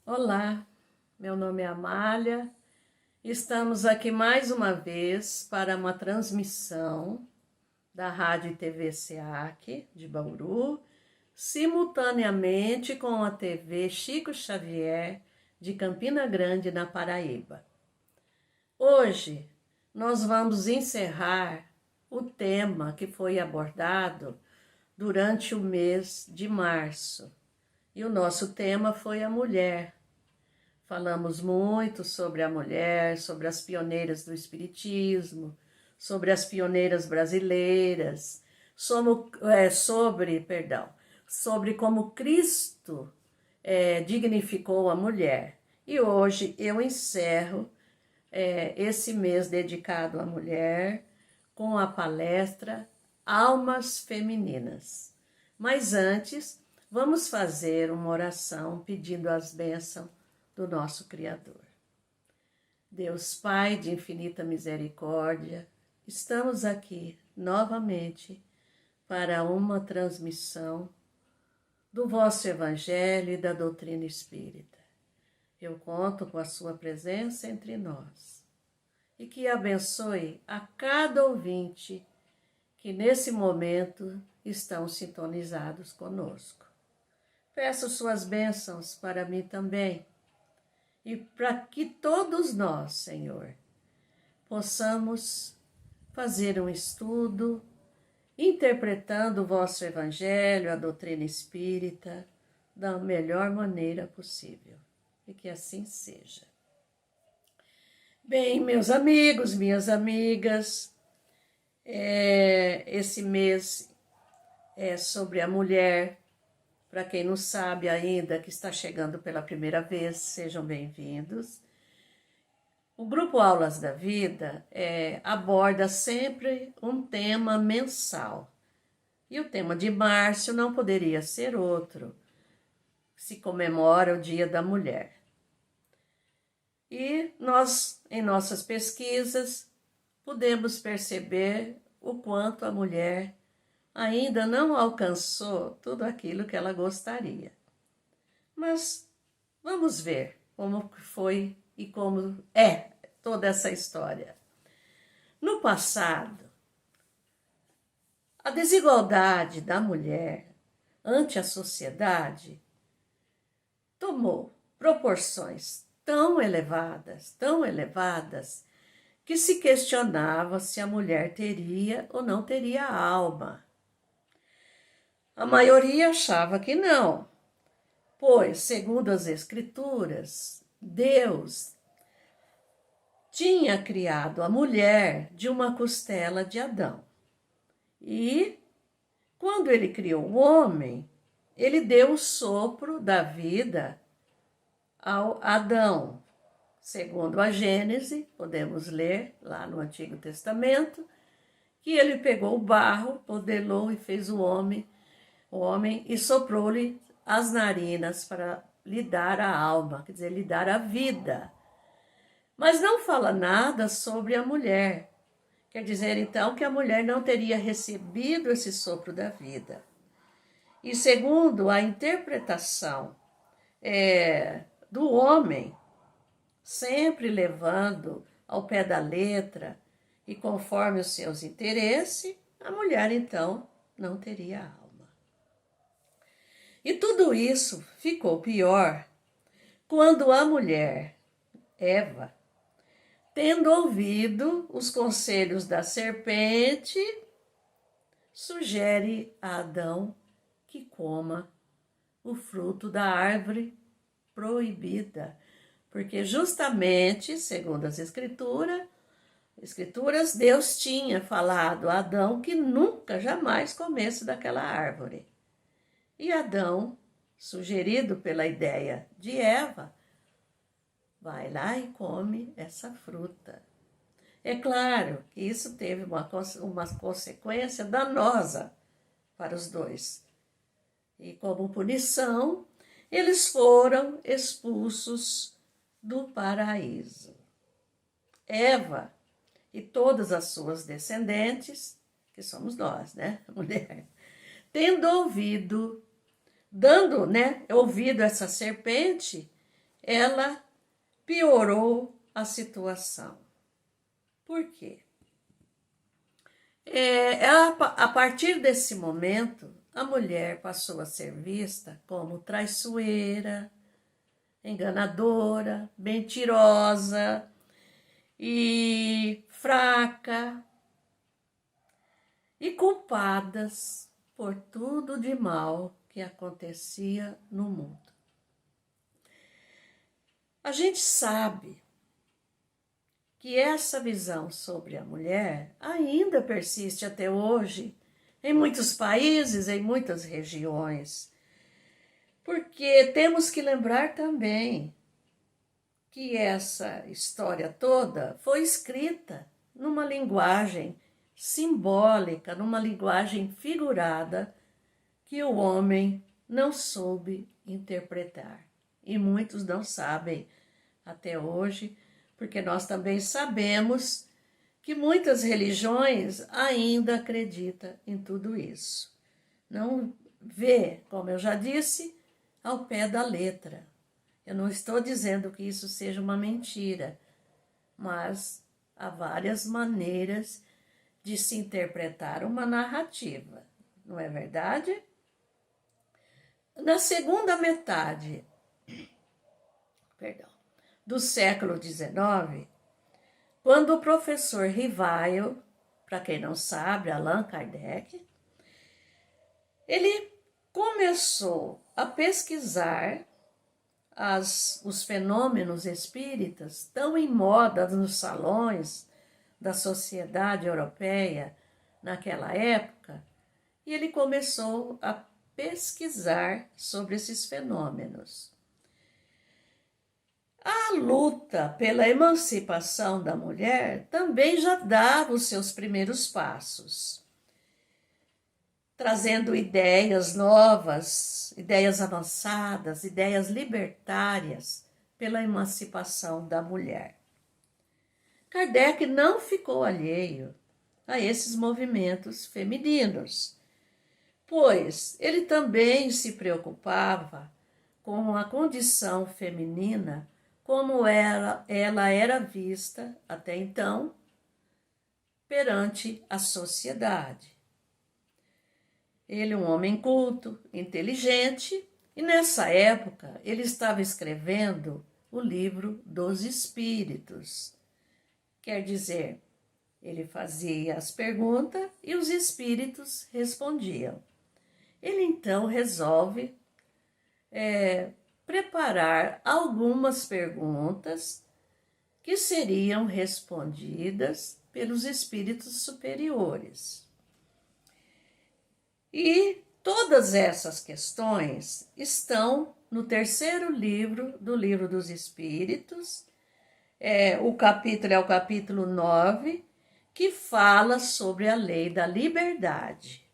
Olá, meu nome é Amália. Estamos aqui mais uma vez para uma transmissão da Rádio e TV SEAC de Bauru, simultaneamente com a TV Chico Xavier de Campina Grande, na Paraíba. Hoje nós vamos encerrar o tema que foi abordado durante o mês de março. E o nosso tema foi a mulher. Falamos muito sobre a mulher, sobre as pioneiras do espiritismo, sobre as pioneiras brasileiras, sobre como Cristo dignificou a mulher. E hoje eu encerro esse mês dedicado à mulher com a palestra Almas Femininas. Mas antes, vamos fazer uma oração pedindo as bênçãos do nosso Criador. Deus Pai de infinita misericórdia, estamos aqui novamente para uma transmissão do vosso Evangelho e da doutrina espírita. Eu conto com a sua presença entre nós e que abençoe a cada ouvinte que nesse momento estão sintonizados conosco. Peço suas bênçãos para mim também, e para que todos nós, Senhor, possamos fazer um estudo, interpretando o vosso Evangelho, a doutrina espírita, da melhor maneira possível. E que assim seja. Bem, meus amigos, minhas amigas, esse mês é sobre a mulher. Para quem não sabe ainda, que está chegando pela primeira vez, sejam bem-vindos. O Grupo Aulas da Vida aborda sempre um tema mensal. E o tema de março não poderia ser outro. Se comemora o Dia da Mulher. E nós, em nossas pesquisas, podemos perceber o quanto a mulher ainda não alcançou tudo aquilo que ela gostaria. Mas vamos ver como foi e como é toda essa história. No passado, a desigualdade da mulher ante a sociedade tomou proporções tão elevadas, que se questionava se a mulher teria ou não teria alma. A maioria achava que não, pois, segundo as Escrituras, Deus tinha criado a mulher de uma costela de Adão. E, quando ele criou o homem, ele deu o sopro da vida ao Adão. Segundo a Gênese, podemos ler lá no Antigo Testamento, que ele pegou o barro, modelou e fez o homem e soprou-lhe as narinas para lhe dar a alma, quer dizer, lhe dar a vida. Mas não fala nada sobre a mulher. Quer dizer, então, que a mulher não teria recebido esse sopro da vida. E segundo a interpretação do homem, sempre levando ao pé da letra e conforme os seus interesses, a mulher, então, não teria alma. E tudo isso ficou pior quando a mulher, Eva, tendo ouvido os conselhos da serpente, sugere a Adão que coma o fruto da árvore proibida, porque justamente, segundo as Escrituras, Deus tinha falado a Adão que nunca, jamais comesse daquela árvore. E Adão, sugerido pela ideia de Eva, vai lá e come essa fruta. É claro que isso teve uma consequência danosa para os dois. E como punição, eles foram expulsos do paraíso. Eva e todas as suas descendentes, que somos nós, né, mulher, tendo ouvido, dando ouvido a essa serpente, ela piorou a situação. Por quê? A partir desse momento, a mulher passou a ser vista como traiçoeira, enganadora, mentirosa e fraca e culpadas por tudo de mal que acontecia no mundo. A gente sabe que essa visão sobre a mulher ainda persiste até hoje em muitos países, em muitas regiões, porque temos que lembrar também que essa história toda foi escrita numa linguagem simbólica, numa linguagem figurada que o homem não soube interpretar. E muitos não sabem até hoje, porque nós também sabemos que muitas religiões ainda acreditam em tudo isso. Não vê, como eu já disse, ao pé da letra. Eu não estou dizendo que isso seja uma mentira, mas há várias maneiras de se interpretar uma narrativa, não é verdade? Na segunda metade, do século XIX, quando o professor Rivail, para quem não sabe, Allan Kardec, ele começou a pesquisar os fenômenos espíritas tão em moda nos salões da sociedade europeia naquela época, e ele começou a pesquisar sobre esses fenômenos. A luta pela emancipação da mulher também já dava os seus primeiros passos, trazendo ideias novas, ideias avançadas, ideias libertárias pela emancipação da mulher. Kardec não ficou alheio a esses movimentos femininos, pois ele também se preocupava com a condição feminina como ela era vista até então perante a sociedade. Ele é um homem culto, inteligente, e nessa época ele estava escrevendo o livro dos Espíritos. Quer dizer, ele fazia as perguntas e os espíritos respondiam. Ele então resolve preparar algumas perguntas que seriam respondidas pelos espíritos superiores. E todas essas questões estão no terceiro livro do Livro dos Espíritos. O capítulo é o capítulo 9, que fala sobre a lei da liberdade.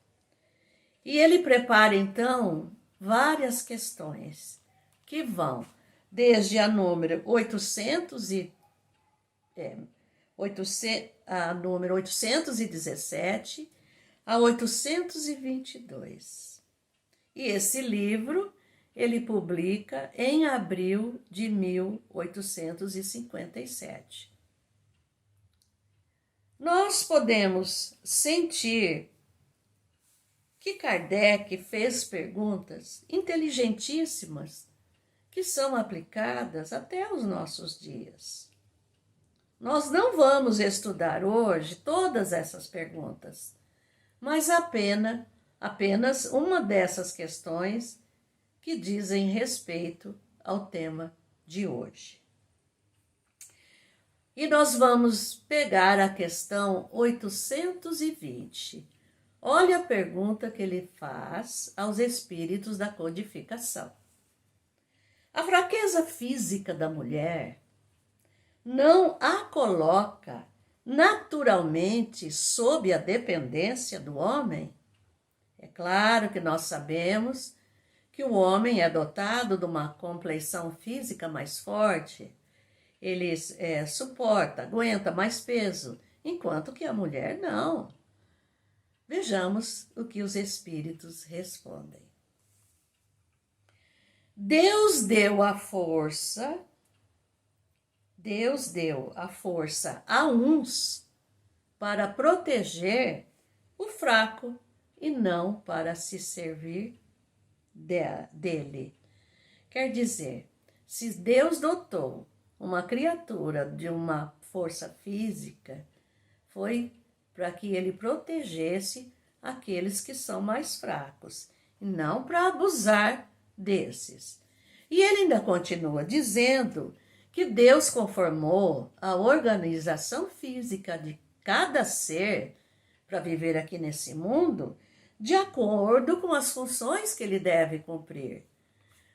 E ele prepara, então, várias questões que vão desde a número 817 a 822. E esse livro ele publica em abril de 1857. Nós podemos sentir que Kardec fez perguntas inteligentíssimas que são aplicadas até os nossos dias. Nós não vamos estudar hoje todas essas perguntas, mas apenas uma dessas questões que dizem respeito ao tema de hoje. E nós vamos pegar a questão 820. Olha a pergunta que ele faz aos espíritos da codificação. A fraqueza física da mulher não a coloca naturalmente sob a dependência do homem? É claro que nós sabemos que o homem é dotado de uma compleição física mais forte, ele suporta, aguenta mais peso, enquanto que a mulher não. Vejamos o que os espíritos respondem. Deus deu a força Deus deu a força a uns para proteger o fraco e não para se servir dele. Quer dizer, se Deus dotou uma criatura de uma força física, foi para que ele protegesse aqueles que são mais fracos, e não para abusar desses. E ele ainda continua dizendo que Deus conformou a organização física de cada ser para viver aqui nesse mundo de acordo com as funções que ele deve cumprir.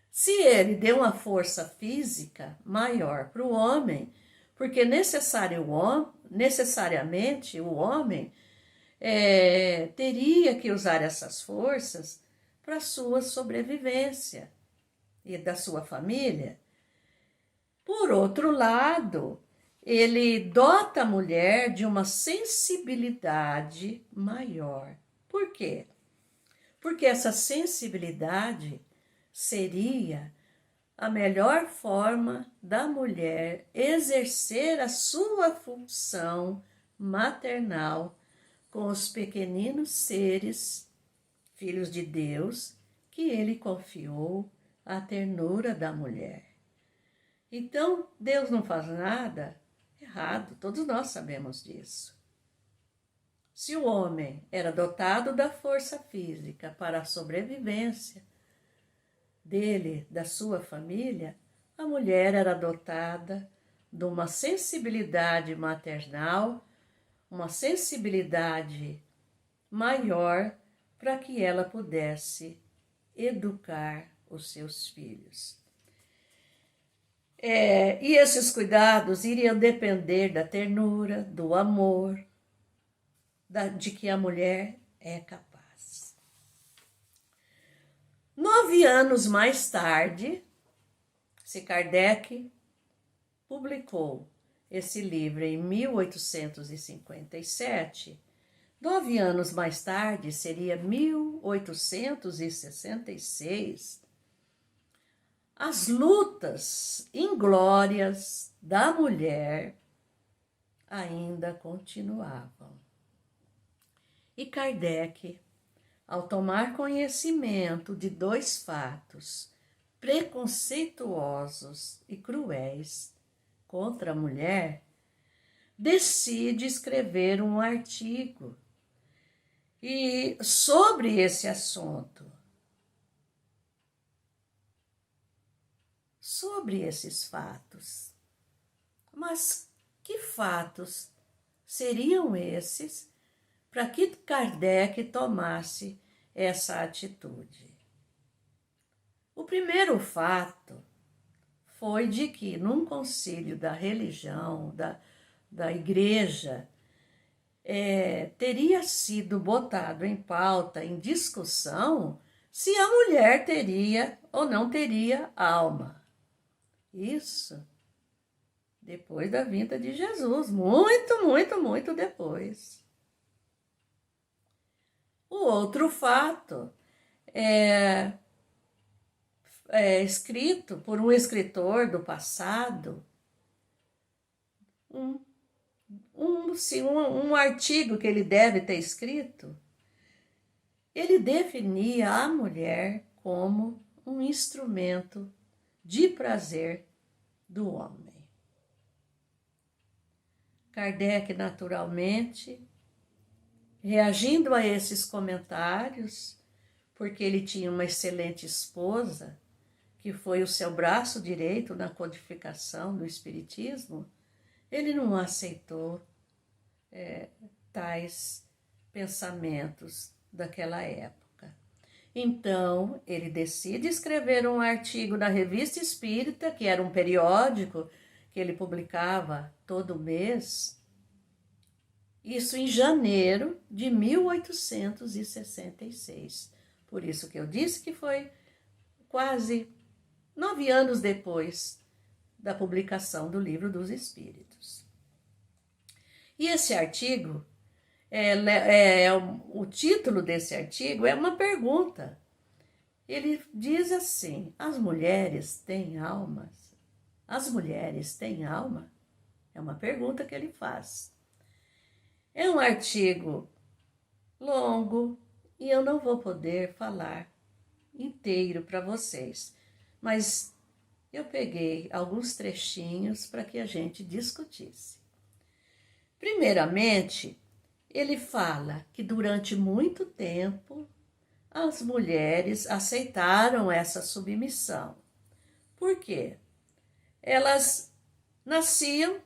Se ele deu uma força física maior para o homem, porque necessariamente o homem teria que usar essas forças para a sua sobrevivência e da sua família. Por outro lado, ele dota a mulher de uma sensibilidade maior. Por quê? Porque essa sensibilidade seria a melhor forma da mulher exercer a sua função maternal com os pequeninos seres, filhos de Deus, que ele confiou à ternura da mulher. Então, Deus não faz nada errado, todos nós sabemos disso. Se o homem era dotado da força física para a sobrevivência dele, da sua família, a mulher era dotada de uma sensibilidade maternal, uma sensibilidade maior para que ela pudesse educar os seus filhos. E esses cuidados iriam depender da ternura, do amor, de que a mulher é capaz. 9 anos mais tarde, se Kardec publicou esse livro em 1857, 9 anos mais tarde, seria 1866, as lutas inglórias da mulher ainda continuavam. E Kardec, ao tomar conhecimento de 2 fatos preconceituosos e cruéis contra a mulher, decide escrever um artigo sobre esse assunto, sobre esses fatos. Mas que fatos seriam esses para que Kardec tomasse essa atitude? O primeiro fato foi de que, num concílio da religião, da igreja, teria sido botado em pauta, em discussão, se a mulher teria ou não teria alma. Isso depois da vinda de Jesus, muito depois. O outro fato é escrito por um escritor do passado, um artigo que ele deve ter escrito. Ele definia a mulher como um instrumento de prazer do homem. Kardec, naturalmente, reagindo a esses comentários, porque ele tinha uma excelente esposa, que foi o seu braço direito na codificação do Espiritismo, ele não aceitou tais pensamentos daquela época. Então, ele decide escrever um artigo na Revista Espírita, que era um periódico que ele publicava todo mês, isso em janeiro de 1866. Por isso que eu disse que foi quase 9 anos depois da publicação do Livro dos Espíritos. E esse artigo, o título desse artigo é uma pergunta. Ele diz assim: as mulheres têm almas? As mulheres têm alma? É uma pergunta que ele faz. É um artigo longo e eu não vou poder falar inteiro para vocês, mas eu peguei alguns trechinhos para que a gente discutisse. Primeiramente, ele fala que durante muito tempo as mulheres aceitaram essa submissão. Por quê? Elas nasciam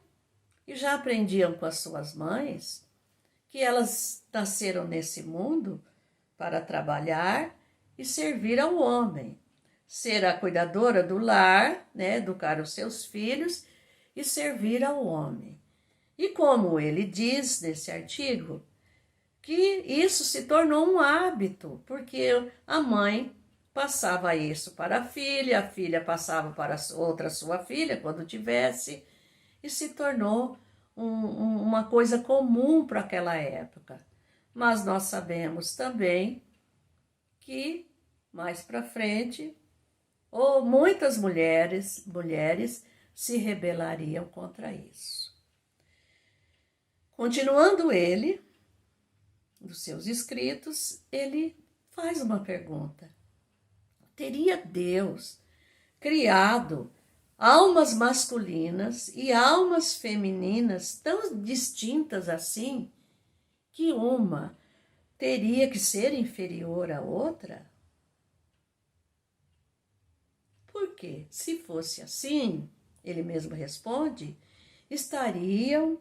e já aprendiam com as suas mães que elas nasceram nesse mundo para trabalhar e servir ao homem, ser a cuidadora do lar, né, educar os seus filhos e servir ao homem. E como ele diz nesse artigo, que isso se tornou um hábito, porque a mãe passava isso para a filha passava para outra sua filha, quando tivesse, e se tornou uma coisa comum para aquela época. Mas nós sabemos também que, mais para frente, ou muitas mulheres se rebelariam contra isso. Continuando ele, dos seus escritos, ele faz uma pergunta. Teria Deus criado almas masculinas e almas femininas tão distintas assim, que uma teria que ser inferior à outra? Por quê? Se fosse assim, ele mesmo responde, estariam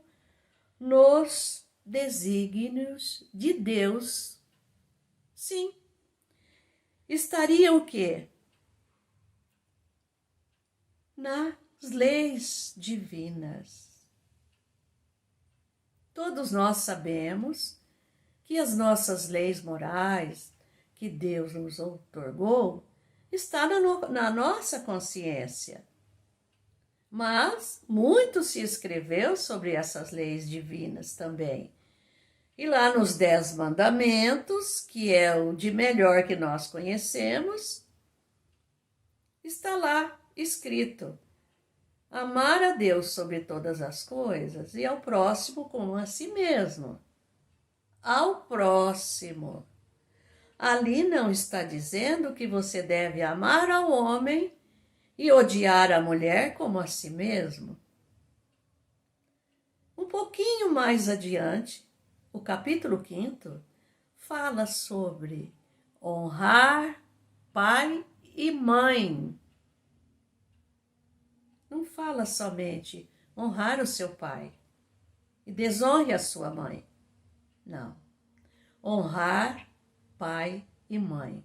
nos desígnios de Deus. Sim. Estariam o quê? Nas leis divinas. Todos nós sabemos que as nossas leis morais que Deus nos outorgou está na nossa consciência. Mas muito se escreveu sobre essas leis divinas também. E lá nos 10 mandamentos, que é o de melhor que nós conhecemos, está lá escrito: amar a Deus sobre todas as coisas e ao próximo como a si mesmo. Ao próximo. Ali não está dizendo que você deve amar ao homem e odiar a mulher como a si mesmo. Um pouquinho mais adiante, o capítulo 5 fala sobre honrar pai e mãe. Não fala somente honrar o seu pai e desonre a sua mãe. Não. Honrar pai e mãe.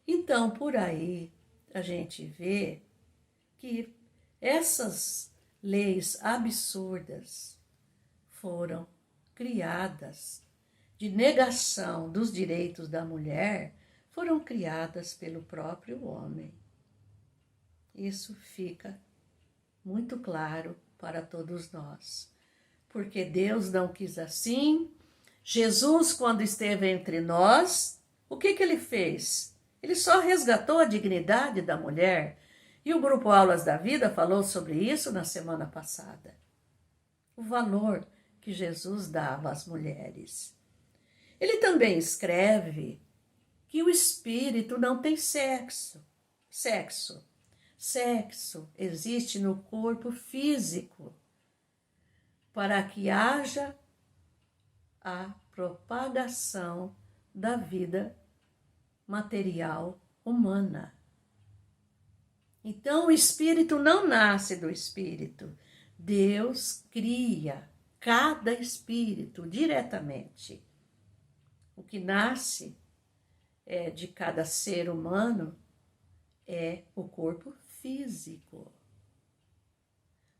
Então, por aí, a gente vê que essas leis absurdas foram criadas, de negação dos direitos da mulher, foram criadas pelo próprio homem. Isso fica muito claro para todos nós, porque Deus não quis assim. Jesus, quando esteve entre nós, o que ele fez? Ele só resgatou a dignidade da mulher, e o Grupo Aulas da Vida falou sobre isso na semana passada. O valor que Jesus dava às mulheres. Ele também escreve que o espírito não tem sexo. Sexo existe no corpo físico, para que haja a propagação da vida material humana. Então, o espírito não nasce do espírito. Deus cria cada espírito diretamente. O que nasce de cada ser humano é o corpo físico.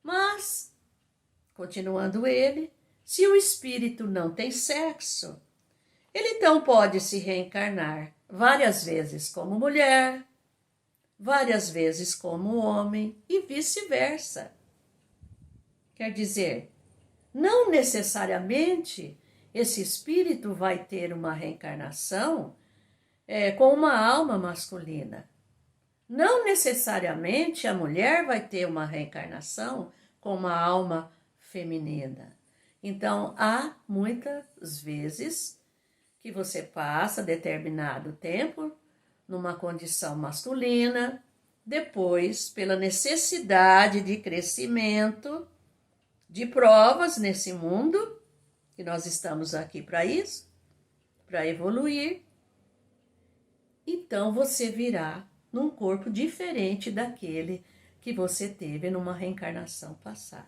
Mas, continuando ele, se o espírito não tem sexo, ele então pode se reencarnar várias vezes como mulher, várias vezes como homem e vice-versa. Quer dizer, não necessariamente esse espírito vai ter uma reencarnação com uma alma masculina. Não necessariamente a mulher vai ter uma reencarnação com uma alma feminina. Então, há muitas vezes que você passa determinado tempo numa condição masculina, depois, pela necessidade de crescimento, de provas nesse mundo, que nós estamos aqui para isso, para evoluir, então você virá num corpo diferente daquele que você teve numa reencarnação passada.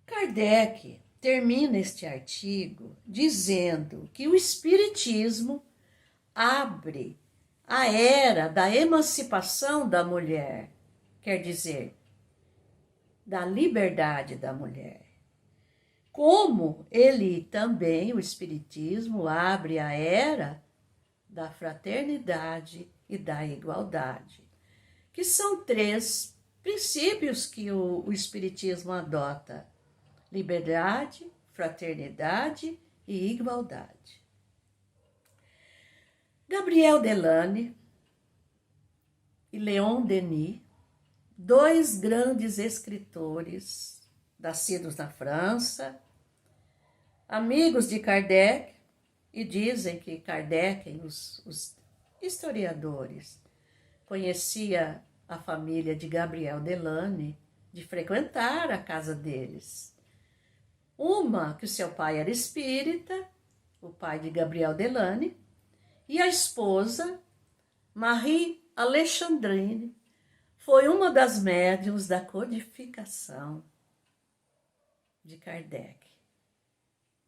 Kardec termina este artigo dizendo que o Espiritismo abre a era da emancipação da mulher, quer dizer, da liberdade da mulher. Como ele também, o Espiritismo, abre a era da fraternidade e da igualdade, que são 3 princípios que o Espiritismo adota: liberdade, fraternidade e igualdade. Gabriel Delane e Leon Denis, 2 grandes escritores, nascidos na França, amigos de Kardec, e dizem que Kardec, os historiadores, conhecia a família de Gabriel Delane, de frequentar a casa deles. Uma, que o seu pai era espírita, o pai de Gabriel Delane, e a esposa, Marie Alexandrine, foi uma das médiuns da codificação de Kardec.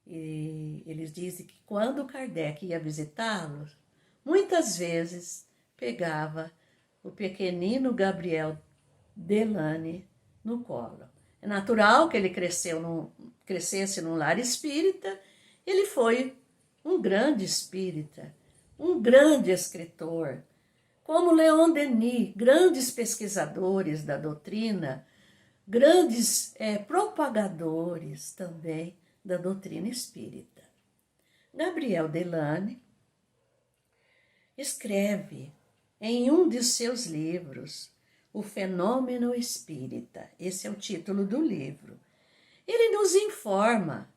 E eles dizem que quando Kardec ia visitá-los, muitas vezes pegava o pequenino Gabriel Delane no colo. É natural que ele crescesse num lar espírita. Ele foi um grande espírita, um grande escritor, como Leon Denis, grandes pesquisadores da doutrina, grandes propagadores também da doutrina espírita. Gabriel Delane escreve em um de seus livros, O Fenômeno Espírita. Esse é o título do livro. Ele nos informa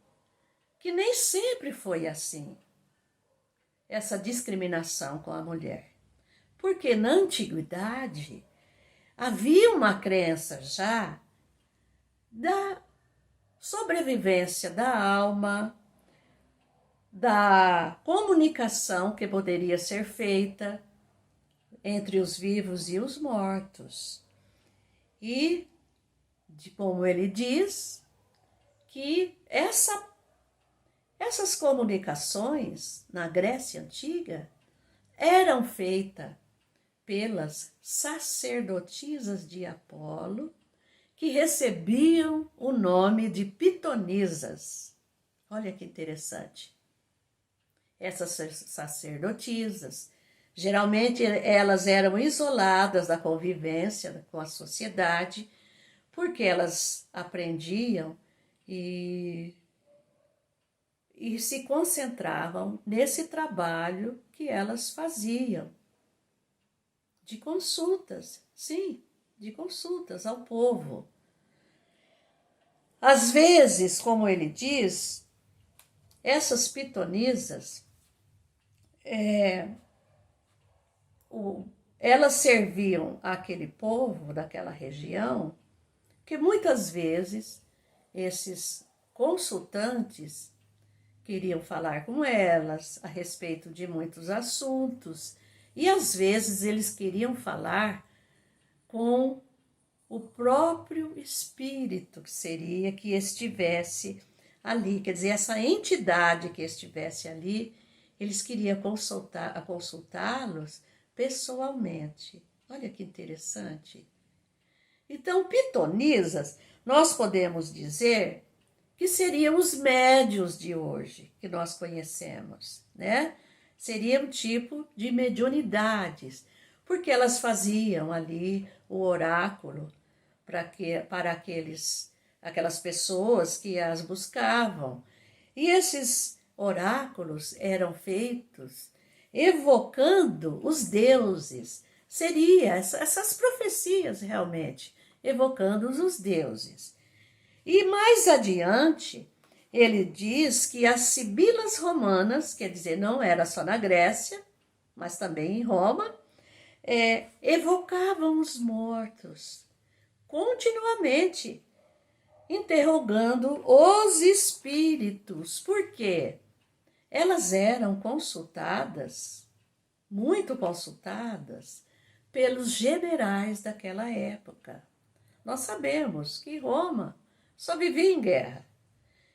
que nem sempre foi assim, essa discriminação com a mulher. Porque na antiguidade havia uma crença já da sobrevivência da alma, da comunicação que poderia ser feita entre os vivos e os mortos. E, como ele diz, que essas comunicações na Grécia Antiga eram feitas pelas sacerdotisas de Apolo, que recebiam o nome de pitonisas. Olha que interessante. Essas sacerdotisas, geralmente elas eram isoladas da convivência com a sociedade, porque elas aprendiam e se concentravam nesse trabalho que elas faziam, de consultas, sim, de consultas ao povo. Às vezes, como ele diz, essas pitonisas, elas serviam àquele povo daquela região, que muitas vezes esses consultantes queriam falar com elas a respeito de muitos assuntos, e às vezes eles queriam falar com o próprio espírito que estivesse ali, quer dizer, essa entidade que estivesse ali, eles queriam consultá-los pessoalmente. Olha que interessante. Então, pitonisas, nós podemos dizer que seriam os médiuns de hoje, que nós conhecemos, né? Seria um tipo de mediunidades, porque elas faziam ali o oráculo para aquelas pessoas que as buscavam. E esses oráculos eram feitos evocando os deuses. Seria essas profecias realmente, evocando os deuses. E mais adiante, ele diz que as sibilas romanas, quer dizer, não era só na Grécia, mas também em Roma, evocavam os mortos continuamente, interrogando os espíritos. Por quê? Elas eram consultadas, muito consultadas, pelos generais daquela época. Nós sabemos que Roma só vivia em guerra.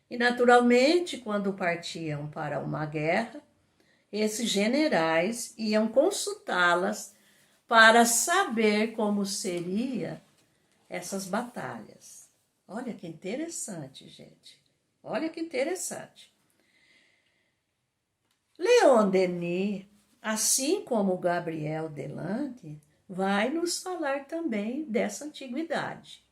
E, naturalmente, quando partiam para uma guerra, esses generais iam consultá-las para saber como seria essas batalhas. Olha que interessante, gente. Olha que interessante. Leon Denis, assim como Gabriel Delande, vai nos falar também dessa antiguidade.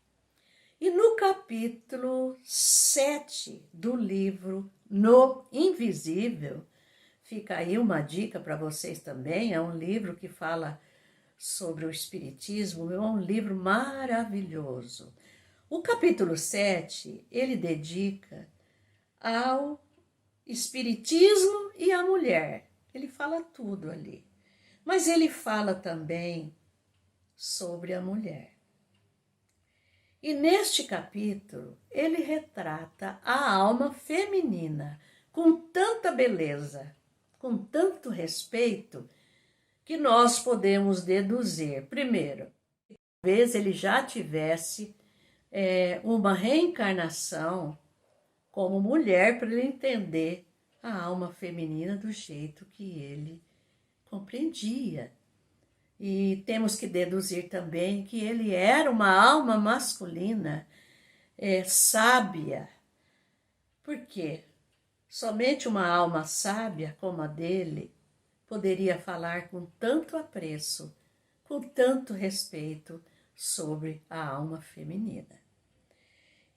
E no capítulo 7 do livro No Invisível, fica aí uma dica para vocês também, é um livro que fala sobre o Espiritismo, é um livro maravilhoso. O capítulo 7, ele dedica ao Espiritismo e à mulher. Ele fala tudo ali. Mas ele fala também sobre a mulher. E neste capítulo, ele retrata a alma feminina com tanta beleza, com tanto respeito, que nós podemos deduzir. Primeiro, talvez ele já tivesse uma reencarnação como mulher para ele entender a alma feminina do jeito que ele compreendia. E temos que deduzir também que ele era uma alma masculina sábia. Por quê? Somente uma alma sábia como a dele poderia falar com tanto apreço, com tanto respeito sobre a alma feminina.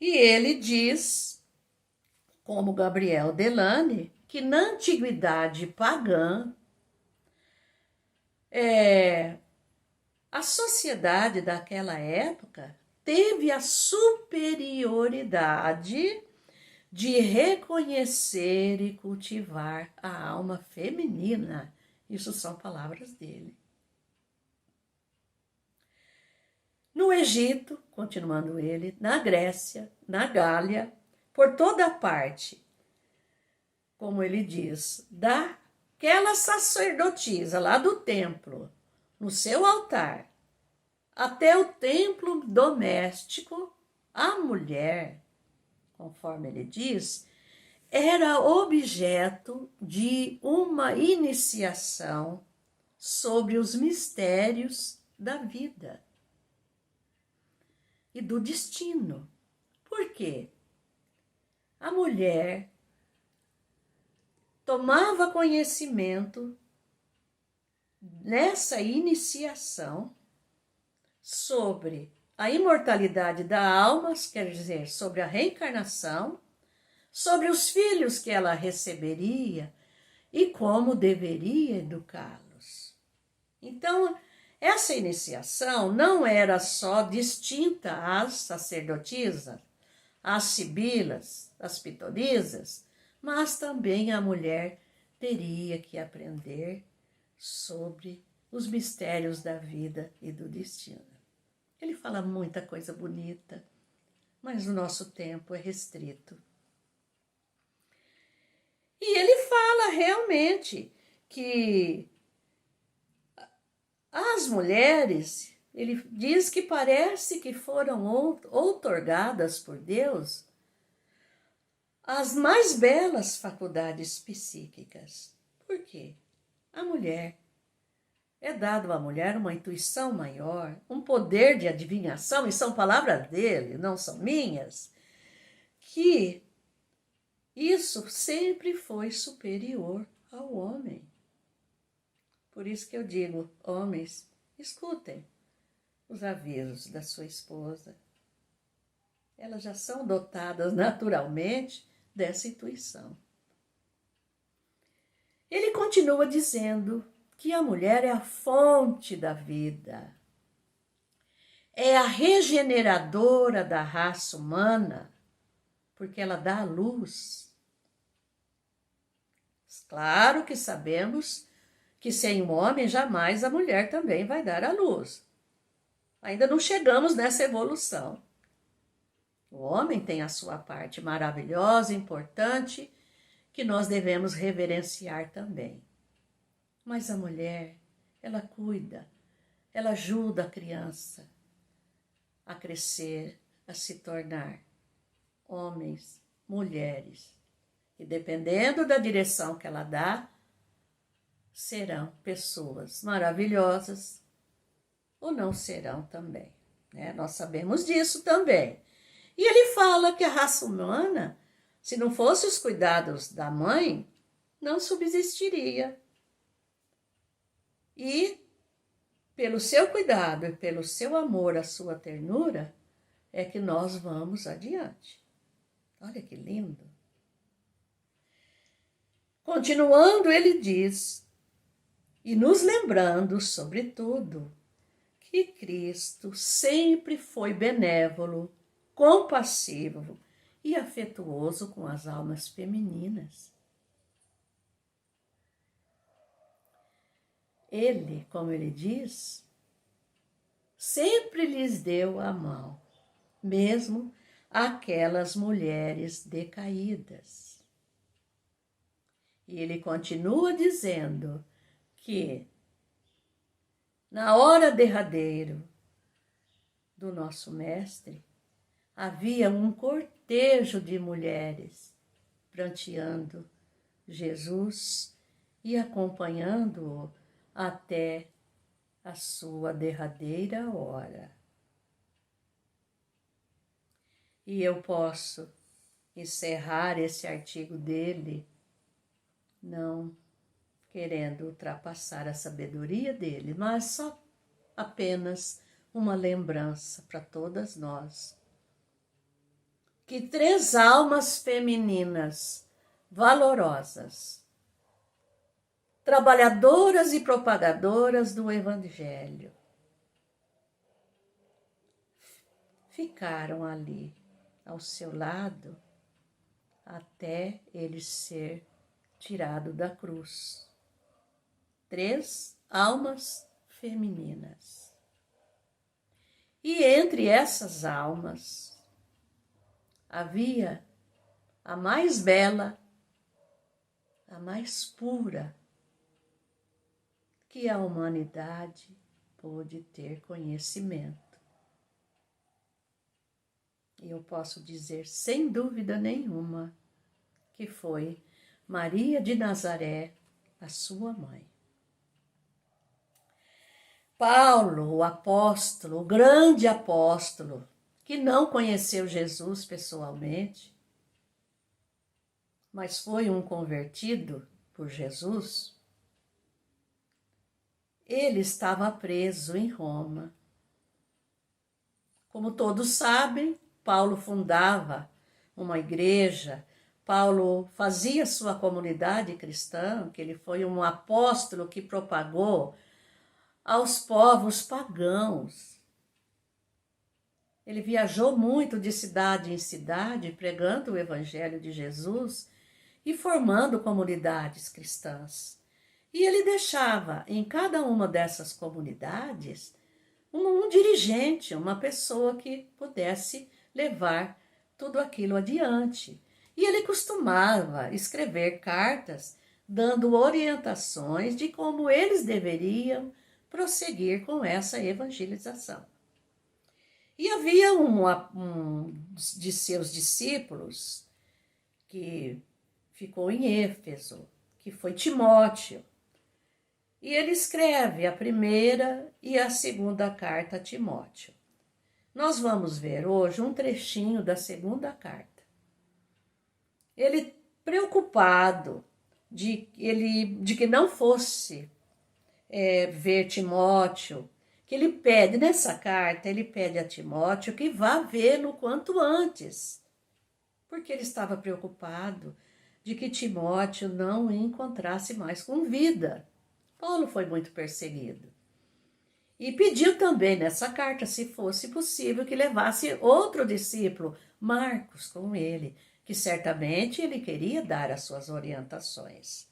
E ele diz, como Gabriel Delane, que na antiguidade pagã, a sociedade daquela época teve a superioridade de reconhecer e cultivar a alma feminina. Isso são palavras dele. No Egito, continuando ele, na Grécia, na Gália, por toda parte, como ele diz, daquela sacerdotisa lá do templo, no seu altar, até o templo doméstico, a mulher, conforme ele diz, era objeto de uma iniciação sobre os mistérios da vida e do destino. Por quê? A mulher tomava conhecimento nessa iniciação sobre a imortalidade da alma, quer dizer, sobre a reencarnação, sobre os filhos que ela receberia e como deveria educá-los. Então, essa iniciação não era só distinta às sacerdotisas, às sibilas, às pitonisas, mas também a mulher teria que aprender sobre os mistérios da vida e do destino. Ele fala muita coisa bonita, mas o nosso tempo é restrito. E ele fala realmente que as mulheres, ele diz que parece que foram outorgadas por Deus as mais belas faculdades psíquicas. Por quê? A mulher é dado à mulher uma intuição maior, um poder de adivinhação, e são palavras dele, não são minhas, que isso sempre foi superior ao homem. Por isso que eu digo, homens, escutem os avisos da sua esposa. Elas já são dotadas naturalmente dessa intuição. Ele continua dizendo que a mulher é a fonte da vida. é a regeneradora da raça humana, porque ela dá a luz. Claro que sabemos que sem o homem jamais a mulher também vai dar a luz. Ainda não chegamos nessa evolução. O homem tem a sua parte maravilhosa, importante, que nós devemos reverenciar também. Mas a mulher, ela cuida, ela ajuda a criança a crescer, a se tornar homens, mulheres. E dependendo da direção que ela dá, serão pessoas maravilhosas ou não serão também. Né? Nós sabemos disso também. E ele fala que a raça humana, se não fosse os cuidados da mãe, não subsistiria. E pelo seu cuidado e pelo seu amor, a sua ternura, é que nós vamos adiante. Olha que lindo. Continuando, ele diz, e nos lembrando, sobretudo, que Cristo sempre foi benévolo, compassivo e afetuoso com as almas femininas. Ele, como ele diz, sempre lhes deu a mão, mesmo aquelas mulheres decaídas. E ele continua dizendo que na hora derradeira do nosso mestre, havia um cortejo de mulheres pranteando Jesus e acompanhando-o até a sua derradeira hora. E eu posso encerrar esse artigo dele, não querendo ultrapassar a sabedoria dele, mas só apenas uma lembrança para todas nós. Que 3 almas femininas valorosas, trabalhadoras e propagadoras do Evangelho, ficaram ali ao seu lado até ele ser tirado da cruz. 3 almas femininas. E entre essas almas havia a mais bela, a mais pura que a humanidade pôde ter conhecimento. E eu posso dizer sem dúvida nenhuma que foi Maria de Nazaré, a sua mãe. Paulo, o apóstolo, o grande apóstolo, que não conheceu Jesus pessoalmente, mas foi um convertido por Jesus, ele estava preso em Roma. Como todos sabem, Paulo fundava uma igreja, Paulo fazia sua comunidade cristã, que ele foi um apóstolo que propagou aos povos pagãos. Ele viajou muito de cidade em cidade, pregando o evangelho de Jesus e formando comunidades cristãs. E ele deixava em cada uma dessas comunidades um dirigente, uma pessoa que pudesse levar tudo aquilo adiante. E ele costumava escrever cartas dando orientações de como eles deveriam prosseguir com essa evangelização. E havia um de seus discípulos que ficou em Éfeso, que foi Timóteo. E ele escreve a primeira e a segunda carta a Timóteo. Nós vamos ver hoje um trechinho da segunda carta. Ele, preocupado de que não fosse ver Timóteo, que ele pede, nessa carta, ele pede a Timóteo que vá vê-lo quanto antes, porque ele estava preocupado de que Timóteo não o encontrasse mais com vida. Paulo foi muito perseguido. E pediu também nessa carta, se fosse possível, que levasse outro discípulo, Marcos, com ele, que certamente ele queria dar as suas orientações.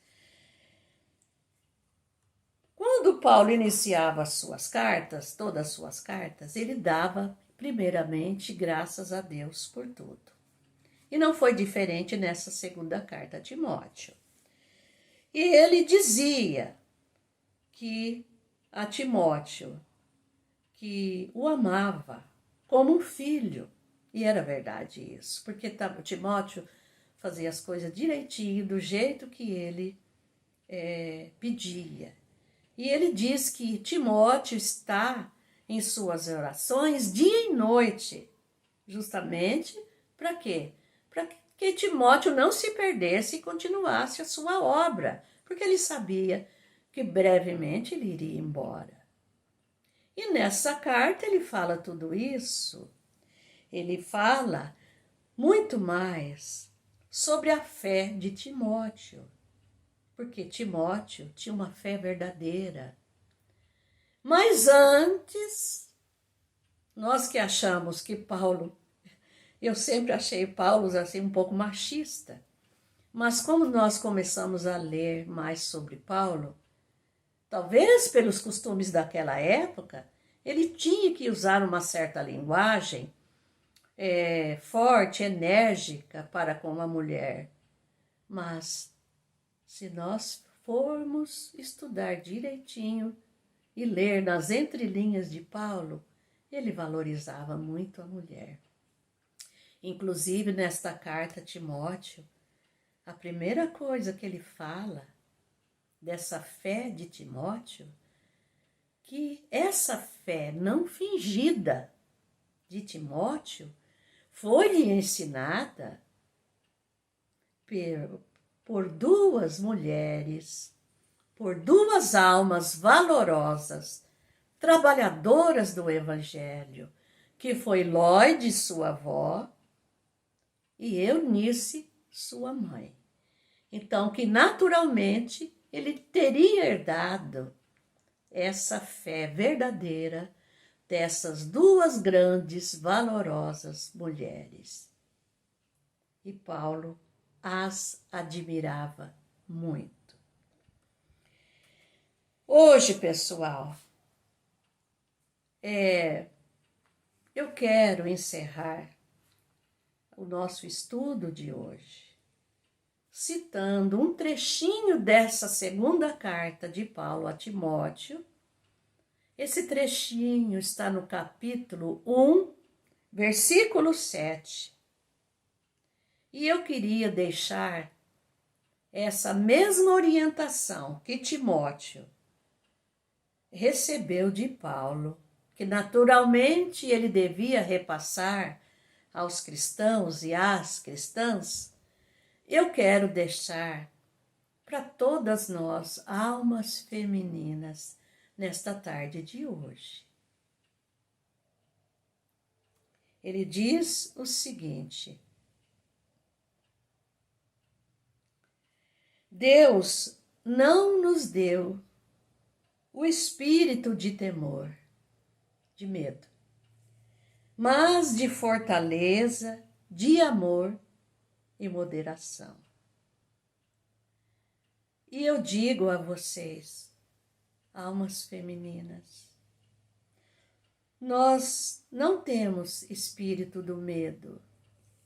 Quando Paulo iniciava as suas cartas, todas as suas cartas, ele dava primeiramente graças a Deus por tudo. E não foi diferente nessa segunda carta a Timóteo. E ele dizia que a Timóteo que o amava como um filho. E era verdade isso, porque Timóteo fazia as coisas direitinho, do jeito que ele pedia. E ele diz que Timóteo está em suas orações dia e noite, justamente para quê? Para que Timóteo não se perdesse e continuasse a sua obra, porque ele sabia que brevemente ele iria embora. E nessa carta ele fala tudo isso. Ele fala muito mais sobre a fé de Timóteo, porque Timóteo tinha uma fé verdadeira. Mas antes, nós que achamos que Paulo, eu sempre achei Paulo assim um pouco machista, mas como nós começamos a ler mais sobre Paulo, talvez pelos costumes daquela época, ele tinha que usar uma certa linguagem forte, enérgica para com a mulher. Mas se nós formos estudar direitinho e ler nas entrelinhas de Paulo, ele valorizava muito a mulher. Inclusive, nesta carta a Timóteo, a primeira coisa que ele fala dessa fé de Timóteo, que essa fé não fingida de Timóteo foi-lhe ensinada por duas mulheres, por duas almas valorosas, trabalhadoras do Evangelho, que foi Lóide, sua avó, e Eunice, sua mãe. Então, que naturalmente ele teria herdado essa fé verdadeira dessas duas grandes, valorosas mulheres. E Paulo as admirava muito. Hoje, pessoal, eu quero encerrar o nosso estudo de hoje citando um trechinho dessa segunda carta de Paulo a Timóteo. Esse trechinho está no capítulo 1, versículo 7. E eu queria deixar essa mesma orientação que Timóteo recebeu de Paulo, que naturalmente ele devia repassar aos cristãos e às cristãs. Eu quero deixar para todas nós, almas femininas, nesta tarde de hoje. Ele diz o seguinte: Deus não nos deu o espírito de temor, de medo, mas de fortaleza, de amor e moderação. E eu digo a vocês, almas femininas, nós não temos espírito do medo,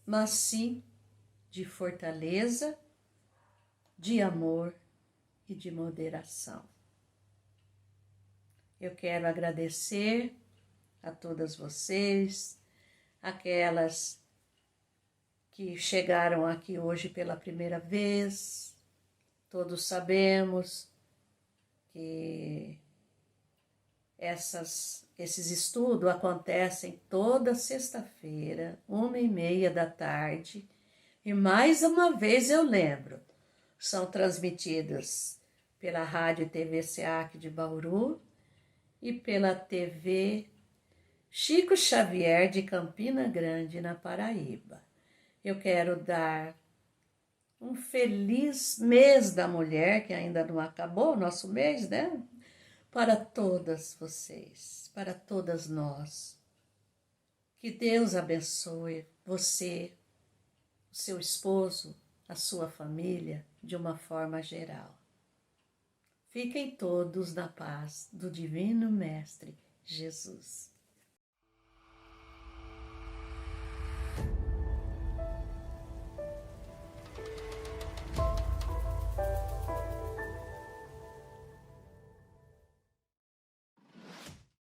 mas sim de fortaleza, de amor e de moderação. Eu quero agradecer a todas vocês, aquelas que chegaram aqui hoje pela primeira vez. Todos sabemos que esses estudos acontecem toda sexta-feira, 1h30 da tarde. E mais uma vez eu lembro, são transmitidos pela Rádio e TV SEAC de Bauru e pela TV Chico Xavier de Campina Grande, na Paraíba. Eu quero dar um feliz mês da mulher, que ainda não acabou o nosso mês, né? para todas vocês, para todas nós. Que Deus abençoe você, o seu esposo, a sua família, de uma forma geral. Fiquem todos na paz do Divino Mestre Jesus.